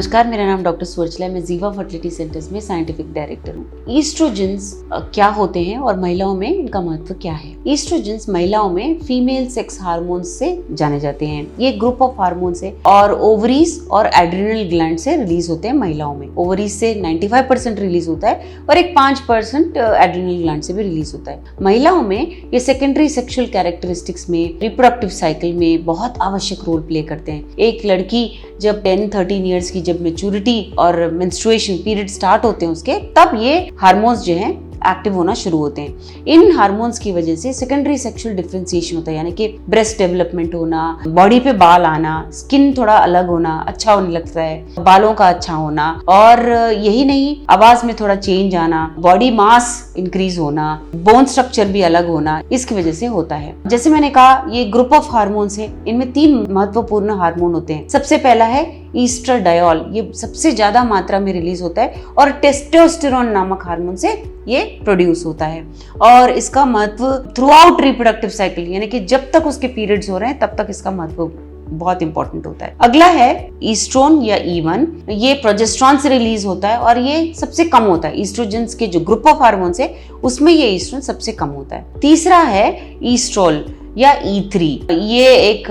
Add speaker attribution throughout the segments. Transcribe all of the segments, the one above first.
Speaker 1: नमस्कार, मेरा नाम डॉक्टर सुवर्चला है। मैं जीवा फर्टिलिटी सेंटर्स में साइंटिफिक डायरेक्टर हूँ। ईस्ट्रोजेंस क्या होते हैं और महिलाओं में इनका महत्व क्या है? ईस्ट्रोजेंस महिलाओं में फीमेल सेक्स हार्मोन्स से जाने जाते हैं। ये ग्रुप ऑफ हार्मोन्स है और ओवरीज और एड्रिनल ग्लैंड से रिलीज होते हैं महिलाओं में। ओवरीज से 95% रिलीज होता है और एक 5% एड्रिनल ग्लैंड से भी रिलीज होता है। महिलाओं में ये सेकेंडरी सेक्सुअल कैरेक्टरिस्टिक्स में, रिप्रोडक्टिव साइकिल में बहुत आवश्यक रोल प्ले करते हैं। एक लड़की जब 10-13 ईयर्स की जब मैच्योरिटी और मेंस्ट्रुएशन पीरियड स्टार्ट होते हैं उसके, तब ये हार्मोन्स जो हैं एक्टिव होना शुरू होते हैं। इन हार्मोन्स की वजह से सेकेंडरी सेक्सुअल डिफरेंशिएशन होता है, यानी कि ब्रेस्ट डेवलपमेंट होना, बॉडी पे बाल आना, स्किन थोड़ा अलग होना, अच्छा होने लगता है, बालों का अच्छा होना, और यही नहीं, आवाज में थोड़ा चेंज आना, बॉडी मास इंक्रीज होना, बोन स्ट्रक्चर भी अलग होना, इसकी वजह से होता है। जैसे मैंने कहा, ये ग्रुप ऑफ हार्मोन्स है। इनमें 3 महत्वपूर्ण हार्मोन होते हैं। सबसे पहला है ईस्ट्राडायोल, ये सबसे ज्यादा मात्रा में रिलीज होता है और टेस्टोस्टेरोन नामक हार्मोन से ये प्रोड्यूस होता है। और इसका महत्व थ्रू आउट रिप्रोडक्टिव साइकिल, यानी कि जब तक उसके पीरियड्स हो रहे हैं तब तक इसका महत्व बहुत इंपॉर्टेंट होता है। अगला है ईस्ट्रोन या E1, ये प्रोजेस्टेरॉन से रिलीज होता है और ये सबसे कम होता है। ईस्ट्रोजेंस के जो ग्रुप ऑफ हार्मोन्स है उसमें ये ईस्ट्रोन सबसे कम होता है। तीसरा है ईस्ट्रोल या E3, ये एक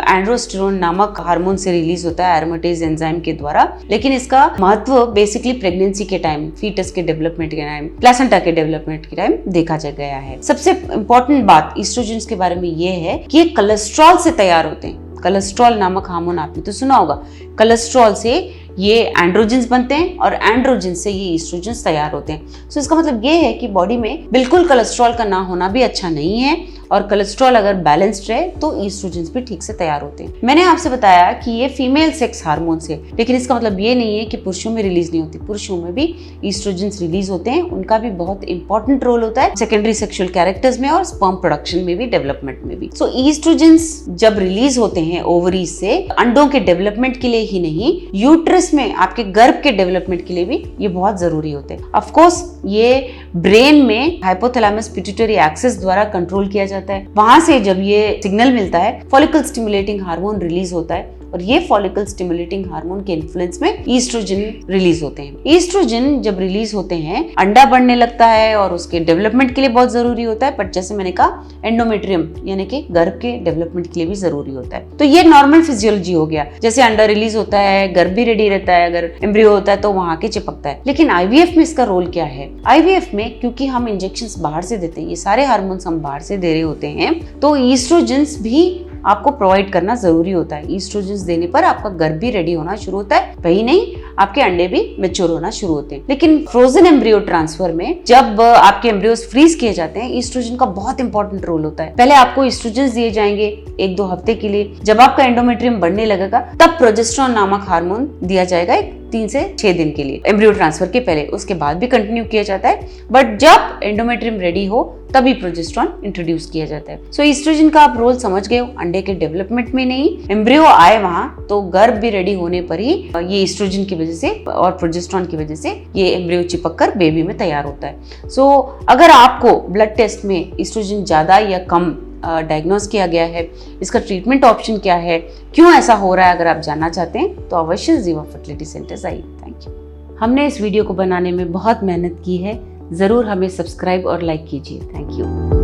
Speaker 1: एंड्रोस्टेरोन नामक हार्मोन से रिलीज होता है एरोमेटेज एंजाइम के द्वारा, लेकिन इसका महत्व बेसिकली प्रेगनेंसी के टाइम, फीटस के डेवलपमेंट के टाइम, प्लेसेंटा के डेवलपमेंट के टाइम देखा गया है। सबसे इंपॉर्टेंट बात ईस्ट्रोजेंस के बारे में ये है कि ये कोलेस्ट्रॉल से तैयार होते हैं। कोलेस्ट्रॉल नामक हार्मोन आपने तो सुना होगा। कोलेस्ट्रॉल से ये एंड्रोजेंस बनते हैं और एंड्रोजेंस से ये ईस्ट्रोजेंस तैयार होते हैं। सो इसका मतलब ये है कि बॉडी में बिल्कुल कोलेस्ट्रॉल का ना होना भी अच्छा नहीं है, और कोलेस्ट्रॉल अगर बैलेंस्ड रहे तो ईस्ट्रोजेंस भी ठीक से तैयार होते हैं। मैंने आपसे बताया कि ये फीमेल सेक्स हार्मोन्स है, लेकिन इसका मतलब ये नहीं है कि पुरुषों में रिलीज नहीं होती। पुरुषों में भी ईस्ट्रोजेंस रिलीज होते हैं, उनका भी बहुत इंपॉर्टेंट रोल होता है सेकेंडरी सेक्सुअल कैरेक्टर्स में और स्पर्म प्रोडक्शन में भी, डेवलपमेंट में भी। सो ईस्ट्रोजेंस जब रिलीज होते हैं ओवरीज से, अंडों के डेवलपमेंट के लिए ही नहीं, यूट्रस में आपके गर्भ के डेवलपमेंट के लिए भी ये बहुत जरूरी होते हैं। ऑफ कोर्स ये ब्रेन में हाइपोथैलेमस पिट्यूटरी एक्सिस द्वारा कंट्रोल किया जाता है। वहां से जब ये सिग्नल मिलता है, फॉलिकल स्टिमुलेटिंग हार्मोन रिलीज होता है और ये फॉलिकल स्टिमुलेटिंग हार्मोन के इन्फ्लुएंस में ईस्ट्रोजन रिलीज होते हैं। ईस्ट्रोजन जब रिलीज होते हैं, अंडा बढ़ने लगता है और उसके डेवलपमेंट के लिए बहुत जरूरी होता है, बट जैसे मैंने कहा एंडोमेट्रियम यानी कि गर्भ के डेवलपमेंट के लिए भी जरूरी होता है। तो ये नॉर्मल फिजियोलॉजी हो गया। जैसे अंडा रिलीज होता है, गर्भ भी रेडी रहता है, अगर एम्ब्रियो होता है तो वहां के चिपकता है। लेकिन IVF में इसका रोल क्या है? IVF में क्योंकि हम इंजेक्शंस बाहर से देते हैं, ये सारे हार्मोन्स हम बाहर से दे रहे होते हैं, तो ईस्ट्रोजेंस भी आपको प्रोवाइड करना जरूरी होता है। ईस्ट्रोजेंस देने पर आपका गर्भ भी रेडी होना शुरू होता है, वही नहीं, आपके अंडे भी मैच्योर होना शुरू होते हैं। लेकिन फ्रोजन एम्ब्रियो ट्रांसफर में जब आपके एम्ब्रियोज फ्रीज किए जाते हैं, ईस्ट्रोजन का बहुत इंपॉर्टेंट रोल होता है। पहले आपको ईस्ट्रोजेंस दिए जाएंगे 1-2 हफ्ते के लिए। जब आपका एंडोमेट्रियम बढ़ने लगेगा तब प्रोजेस्टेरॉन नामक हार्मोन दिया जाएगा 3 से 6 दिन के लिए, एम्ब्रियो ट्रांसफर के पहले। उसके बाद भी कंटिन्यू किया जाता है, बट जब एंडोमेट्रियम रेडी हो तभी प्रोजेस्टेरॉन इंट्रोड्यूस किया जाता है। सो ईस्ट्रोजन का आप रोल समझ गए हो। अंडे के डेवलपमेंट में नहीं, एम्ब्रियो आए वहां तो गर्भ भी रेडी होने पर ही ये ईस्ट्रोजन की वजह से और प्रोजेस्टेरॉन की वजह से ये एम्ब्रियो चिपक कर बेबी में तैयार होता है। सो अगर आपको ब्लड टेस्ट में ईस्ट्रोजन ज्यादा या कम डायग्नोज किया गया है, इसका ट्रीटमेंट ऑप्शन क्या है, क्यों ऐसा हो रहा है, अगर आप जानना चाहते हैं तो अवश्य जीवा फर्टिलिटी सेंटर्स आइए। Thank you. हमने इस वीडियो को बनाने में बहुत मेहनत की है, जरूर हमें सब्सक्राइब और लाइक कीजिए। Thank you.